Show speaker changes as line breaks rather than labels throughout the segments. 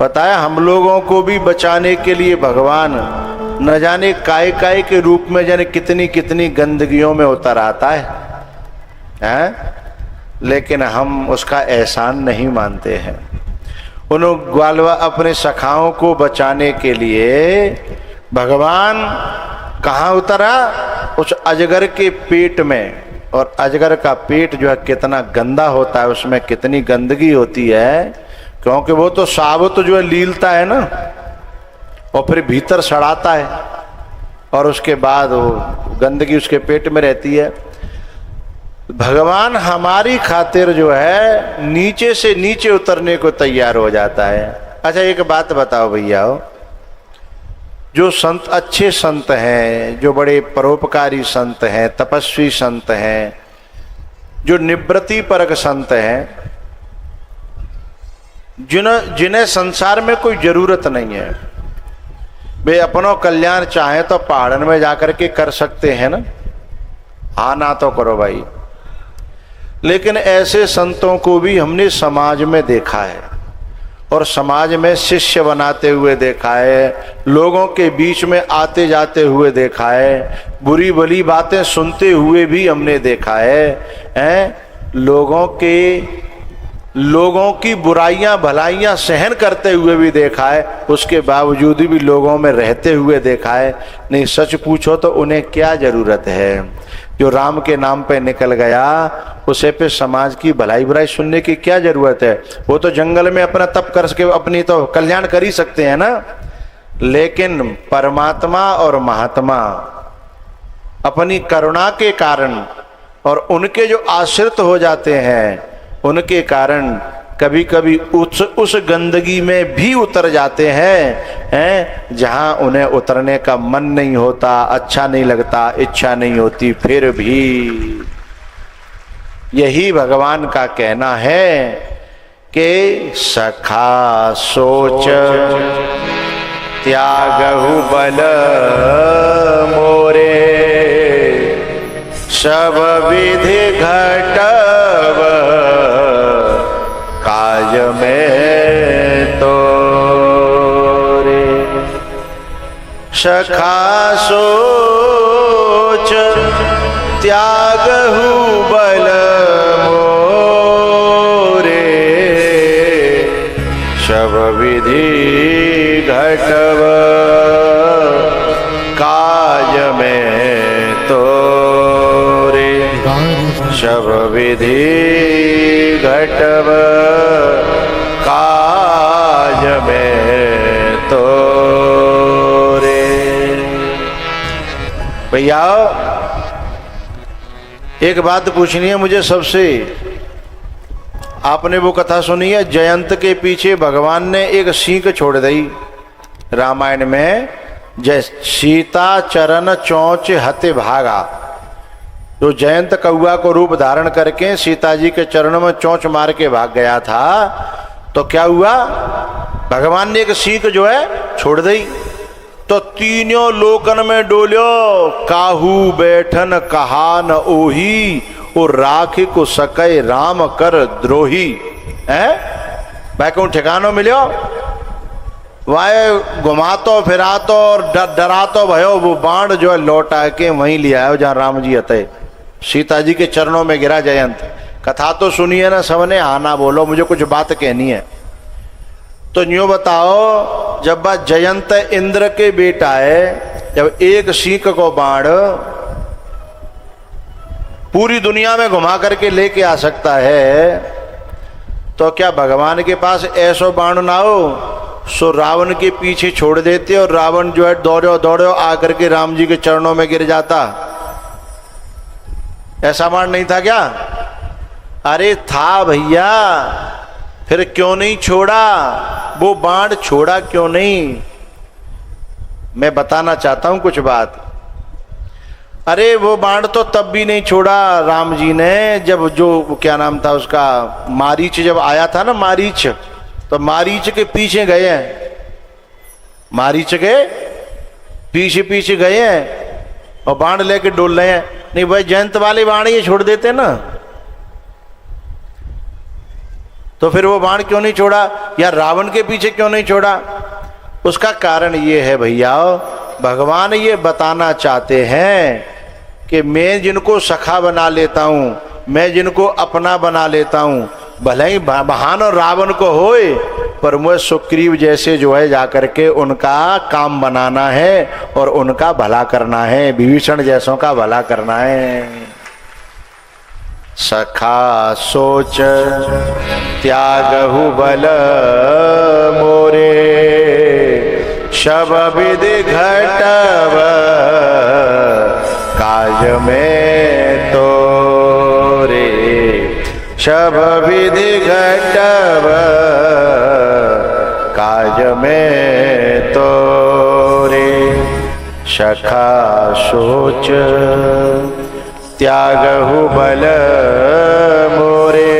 पता है हम लोगों को भी बचाने के लिए भगवान न जाने काय काय के रूप में जाने कितनी कितनी गंदगियों में उतर आता है? लेकिन हम उसका एहसान नहीं मानते हैं। उन ग्वालवा अपने सखाओं को बचाने के लिए भगवान कहाँ उतरा? उस अजगर के पेट में। और अजगर का पेट जो है कितना गंदा होता है, उसमें कितनी गंदगी होती है, क्योंकि वो तो साबुत जो है लीलता है ना, और फिर भीतर सड़ाता है और उसके बाद वो गंदगी उसके पेट में रहती है। भगवान हमारी खातिर जो है नीचे से नीचे उतरने को तैयार हो जाता है। अच्छा एक बात बताओ भैया, जो संत अच्छे संत हैं, जो बड़े परोपकारी संत हैं, तपस्वी संत हैं, जो निवृत्ति परक संत हैं, जिन्हें संसार में कोई जरूरत नहीं है, वे अपनों कल्याण चाहे तो पहाड़न में जाकर के कर सकते हैं ना, आना तो करो भाई। लेकिन ऐसे संतों को भी हमने समाज में देखा है और समाज में शिष्य बनाते हुए देखा है, लोगों के बीच में आते जाते हुए देखा है, बुरी भली बातें सुनते हुए भी हमने देखा है? लोगों की बुराइयां भलाइयां सहन करते हुए भी देखा है, उसके बावजूद भी लोगों में रहते हुए देखा है। नहीं, सच पूछो तो उन्हें क्या जरूरत है? जो राम के नाम पे निकल गया उसे पे समाज की भलाई बुराई सुनने की क्या जरूरत है? वो तो जंगल में अपना तप करके अपनी तो कल्याण कर ही सकते हैं ना। लेकिन परमात्मा और महात्मा अपनी करुणा के कारण और उनके जो आश्रित हो जाते हैं, उनके कारण कभी कभी उस गंदगी में भी उतर जाते हैं जहां उन्हें उतरने का मन नहीं होता, अच्छा नहीं लगता, इच्छा नहीं होती। फिर भी यही भगवान का कहना है कि सखा सोच त्यागहु बल मोरे, सब विधि घटव काज में तोरे। सखा सोच त्यागहु बल मोरे, सब विधि घटव काज में तोरे। सब विधि घटव काज में तोरे। भैया एक बात पूछनी है मुझे सबसे। आपने वो कथा सुनी है, जयंत के पीछे भगवान ने एक सींग छोड़ दी रामायण में। जय सीता चरण चौंच हते भागा। जो जयंत कौआ को रूप धारण करके सीता जी के चरणों में चोंच मार के भाग गया था, तो क्या हुआ? भगवान ने एक सींग जो है छोड़ दी, तो तीनों लोकन में डोल्यो, काहू बैठन कहा न ओही, ओ राख को सकै राम कर द्रोही। है बैकुंठ ठिकानो मिलो, वह घुमातो फिरातो और डरातो भयो, वो बाण जो है लौटा के वहीं ले आयो जहां राम जी हते। सीता जी के चरणों में गिरा जयंत। कथा तो सुनिए ना सबने, आना बोलो, मुझे कुछ बात कहनी है। तो यूं बताओ, जब बात जयंत इंद्र के बेटा है, जब एक सींग को बाण पूरी दुनिया में घुमा करके लेके आ सकता है, तो क्या भगवान के पास ऐसा बाण ना हो सो रावण के पीछे छोड़ देते और रावण जो है दौड़ो दौड़ो आकर के राम जी के चरणों में गिर जाता? ऐसा बाण नहीं था क्या? अरे था भैया, फिर क्यों नहीं छोड़ा? वो बाण छोड़ा क्यों नहीं? मैं बताना चाहता हूं कुछ बात। अरे वो बाण तो तब भी नहीं छोड़ा राम जी ने, जब जो क्या नाम था उसका, मारीच जब आया था ना, मारीच, तो मारीच के पीछे गए हैं, मारीच के पीछे पीछे गए हैं और बाण लेके डोल रहे हैं। नहीं भाई, जयंत वाले बाण ये छोड़ देते ना। तो फिर वो बाण क्यों नहीं छोड़ा, या रावण के पीछे क्यों नहीं छोड़ा? उसका कारण ये है भैया, भगवान ये बताना चाहते हैं कि मैं जिनको सखा बना लेता हूँ, मैं जिनको अपना बना लेता हूँ, भले ही महान और रावण को होए, पर मुझे सुग्रीव जैसे जो है जाकर के उनका काम बनाना है और उनका भला करना है, विभीषण जैसों का भला करना है। सखा सोच त्यागहु बल मोरे, शब विधि घटव काज में तोरे, शब विधि घटव काज में तोरे। सखा सोच त्यागहु बल मोरे।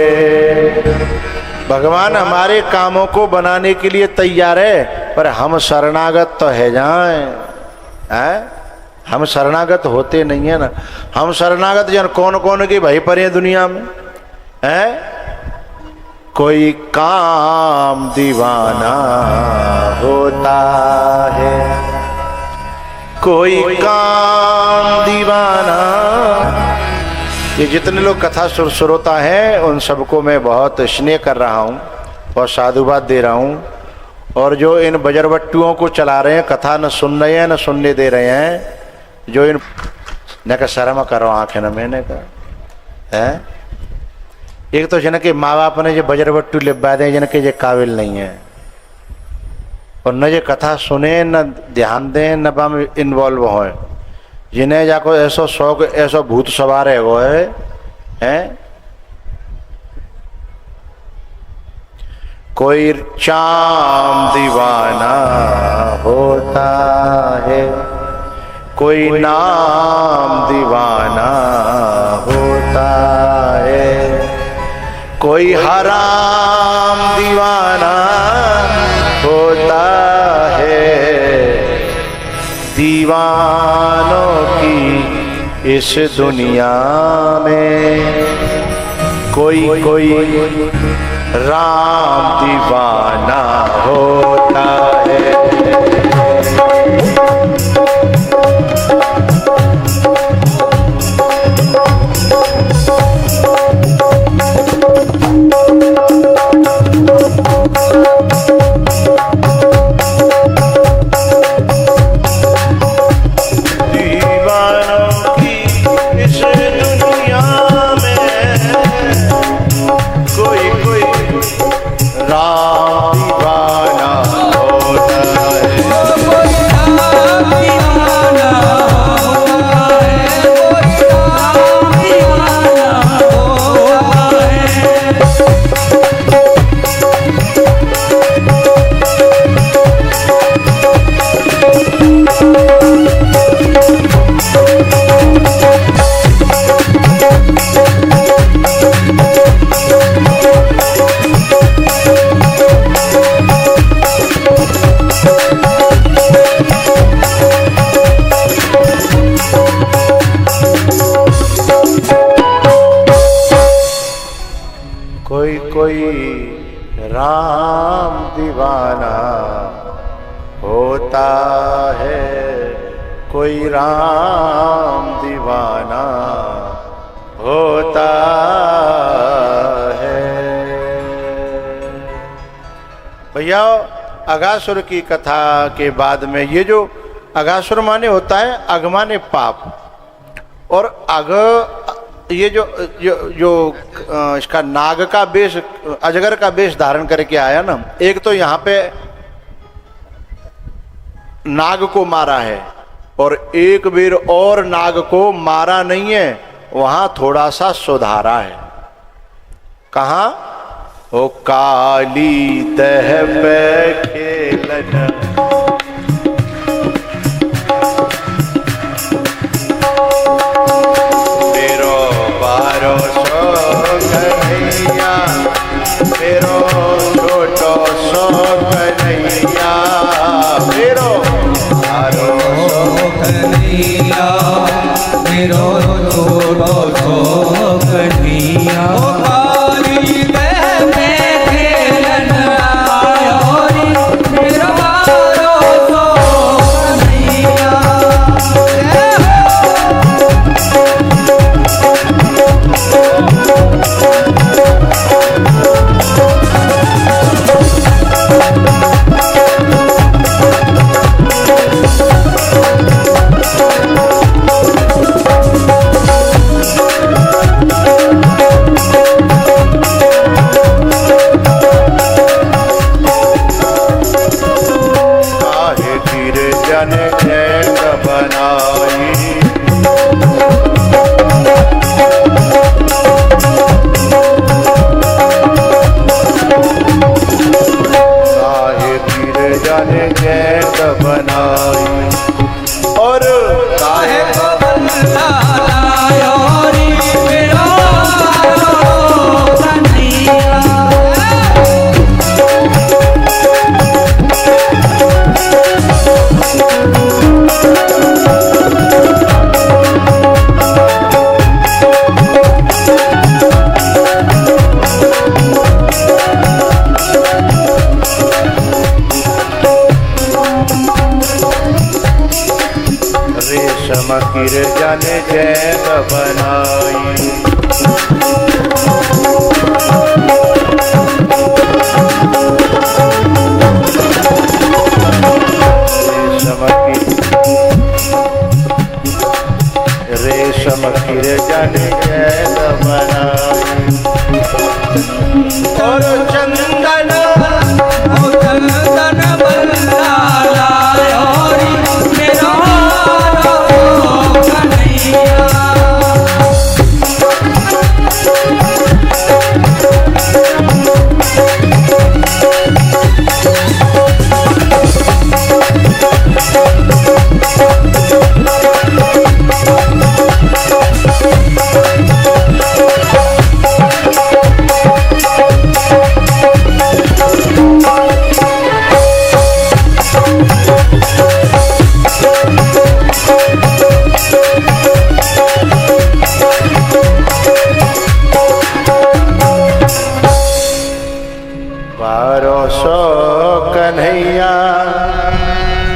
भगवान हमारे कामों को बनाने के लिए तैयार है, पर हम शरणागत तो है जाएं, हैं? हम शरणागत होते नहीं है ना। हम शरणागत जन कौन कौन के भाई परे दुनिया में हैं? कोई काम दीवाना होता है, कोई काम दीवाना। ये जितने लोग कथा श्रोता हैं उन सबको मैं बहुत स्नेह कर रहा हूँ और साधुवाद दे रहा हूँ। और जो इन बजरबट्टुओं को चला रहे हैं, कथा न सुन रहे हैं न सुनने दे रहे हैं, जो इन न का शर्म करो आंखें न मैंने का है। एक तो जन के माँ बाप ने जो बजरबट्टू लिपा दें, जन के जो काबिल नहीं है, और न जो कथा सुने न ध्यान दें न बम इन्वॉल्व हो, जिन्हें जाको ऐसो शौक ऐसो भूत सवार है वो है। कोई चाम दीवाना होता है, कोई नाम दीवाना होता है, कोई हराम दीवाना होता है। दीवानों की इस दुनिया में कोई कोई राम दीवाना होता है। राम दीवाना होता है, कोई राम दीवाना होता है। भैया अगासुर की कथा के बाद में ये जो अगासुर माने होता है अग माने पाप, और अग ये जो जो जो इसका नाग का वेश, अजगर का वेश धारण करके आया ना, एक तो यहाँ पे नाग को मारा है और एक बार और नाग को मारा नहीं है, वहां थोड़ा सा सुधारा है। कहाँ? ओ काली दह पे खेलन मेरो छोटो सो कन्हैया, मेरो हारो सो कन्हैया, मेरो छोटो सो कन्हैया। काली दह में जाने कैद बनाई और
काहे को बंदा लायोरी मेरा कन्हैया।
रेशम किर जाने जैद बनाई रेशम किर जाने जैद बनाई और चंदन
चंदन बल्ला लायोरी मेरा कन्हैया।
कन्हैया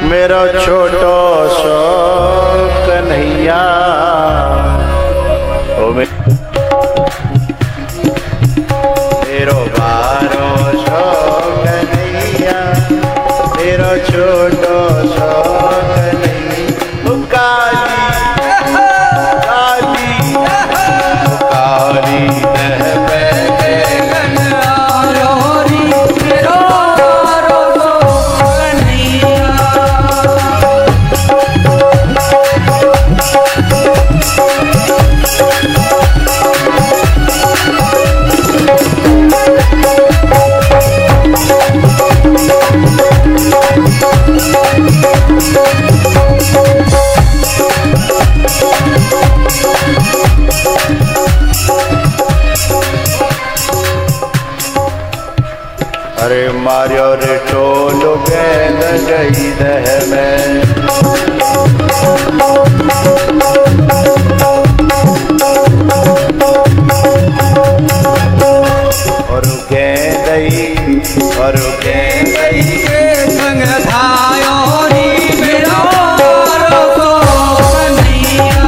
मेरा छोटो सो कन्हैया ओ मेरो बारो सो कन्हैया मेरो छोटो सो कन्हैया काली काली काली अरे मारियो रे टोलो गैल गई दह में और गेंदई और गेंदई
संग धायोरी मेरा कन्हैया।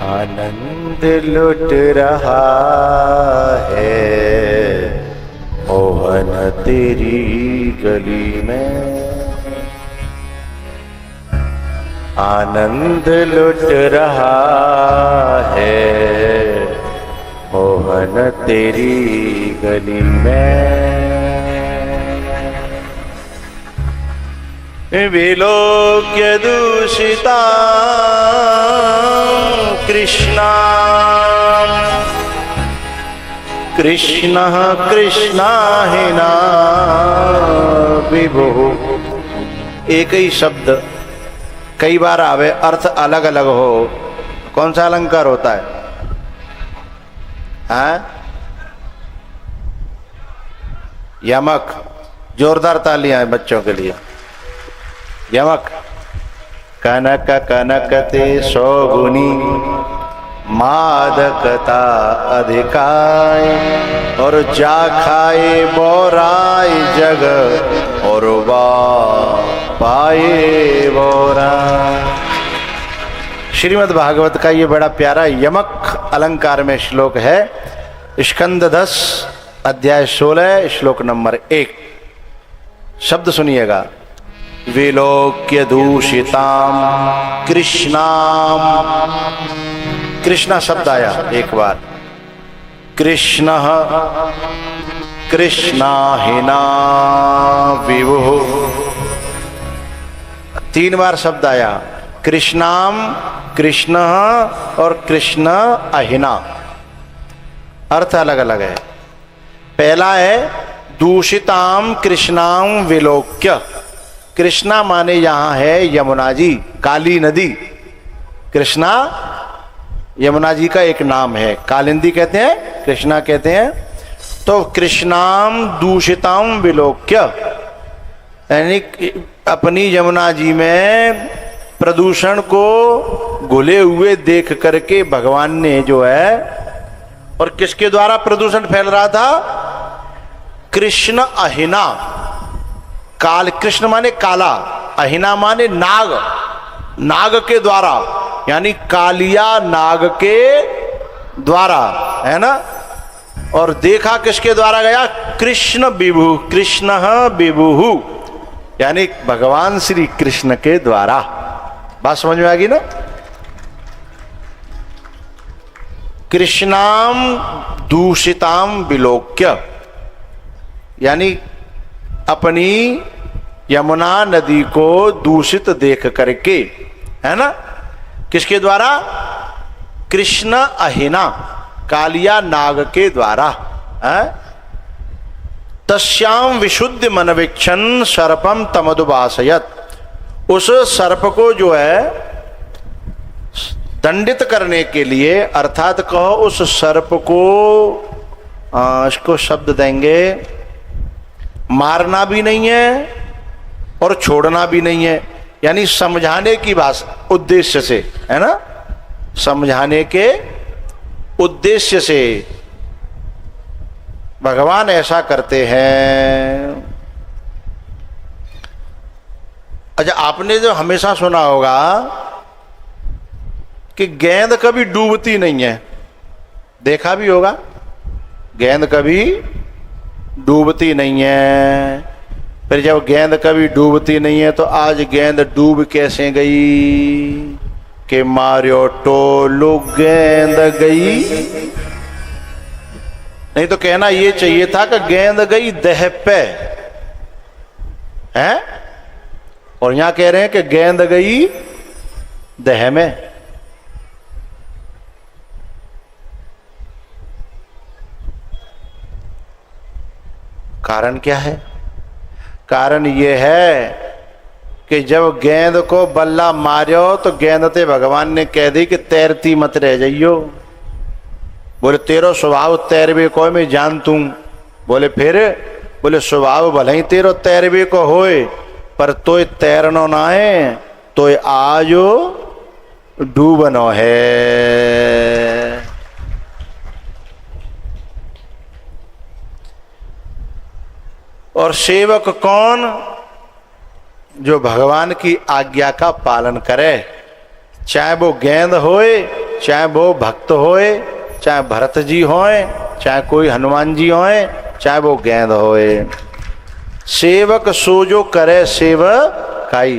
आनंद लुट रहा है मोहन तेरी गली में आनंद लुट रहा है मोहन तेरी गली में विलोक्य दूषिता कृष्णा कृष्ण कृष्णा हिना विभु। एक ही शब्द कई बार आवे, अर्थ अलग अलग हो, कौन सा अलंकार होता है? हाँ? यमक जोरदार तालियां हैं बच्चों के लिए। यमक कनक कनकते सौगुनी मादकता अधिकाय और जा खाए बोराय जग और पाए बोरा। श्रीमद् भागवत का ये बड़ा प्यारा यमक अलंकार में श्लोक है। स्कंद 10 अध्याय 16 श्लोक नंबर 1। शब्द सुनिएगा। विलोक्य दूषिताम कृष्णाम। कृष्णा शब्द आया एक बार। कृष्ण कृष्णाहिना विभु। 3 बार शब्द आया। कृष्णाम, कृष्ण और कृष्ण अहिना। अर्थ अलग अलग है। पहला है दूषिताम कृष्णाम विलोक्य। कृष्णा माने यहां है यमुना जी, काली नदी। कृष्णा यमुना जी का एक नाम है। कालिंदी कहते हैं, कृष्णा कहते हैं। तो कृष्णाम दूषिताम विलोक्य यानी अपनी यमुना जी में प्रदूषण को घुले हुए देख करके भगवान ने जो है, और किसके द्वारा प्रदूषण फैल रहा था? कृष्ण अहिना। काल, कृष्ण माने काला, अहिना माने नाग, नाग के द्वारा, यानी कालिया नाग के द्वारा, है ना। और देखा किसके द्वारा गया? कृष्ण विभु, कृष्ण विभु यानी भगवान श्री कृष्ण के द्वारा। बात समझ में आ गई ना। कृष्णाम दूषिताम विलोक्य यानी अपनी यमुना नदी को दूषित देख करके, है ना। किसके द्वारा? कृष्ण अहिना, कालिया नाग के द्वारा। तस्याम विशुद्ध मनवीक्षण सर्पम तमदुभासयत। उस सर्प को जो है दंडित करने के लिए, अर्थात कहो उस सर्प को, इसको शब्द देंगे, मारना भी नहीं है और छोड़ना भी नहीं है, यानी समझाने की भाषा उद्देश्य से, है ना। समझाने के उद्देश्य से भगवान ऐसा करते हैं। अच्छा, आपने जो हमेशा सुना होगा कि गेंद कभी डूबती नहीं है, देखा भी होगा। गेंद कभी डूबती नहीं है। फिर जब गेंद कभी डूबती नहीं है तो आज गेंद डूब कैसे गई? कि मारियो टोलू गेंद गई। नहीं तो कहना ये चाहिए था कि गेंद गई दह पे, है। और यहां कह रहे हैं कि गेंद गई दह में। कारण क्या है? कारण ये है कि जब गेंद को बल्ला मारो तो गेंद ते भगवान ने कह दी कि तैरती मत रह जाइयो। बोले तेरो स्वभाव तैरवे को मैं जान तू। बोले फिर? बोले स्वभाव भले ही तेरो तैरवे को होए, पर तोय तैरनो ना है, तोय आजो डूबनो है। और सेवक कौन? जो भगवान की आज्ञा का पालन करे, चाहे वो गेंद होए, चाहे वो भक्त होए, चाहे भरत जी होए, चाहे कोई हनुमान जी होए, चाहे वो गेंद होए। सेवक सो जो करे सेवकाई।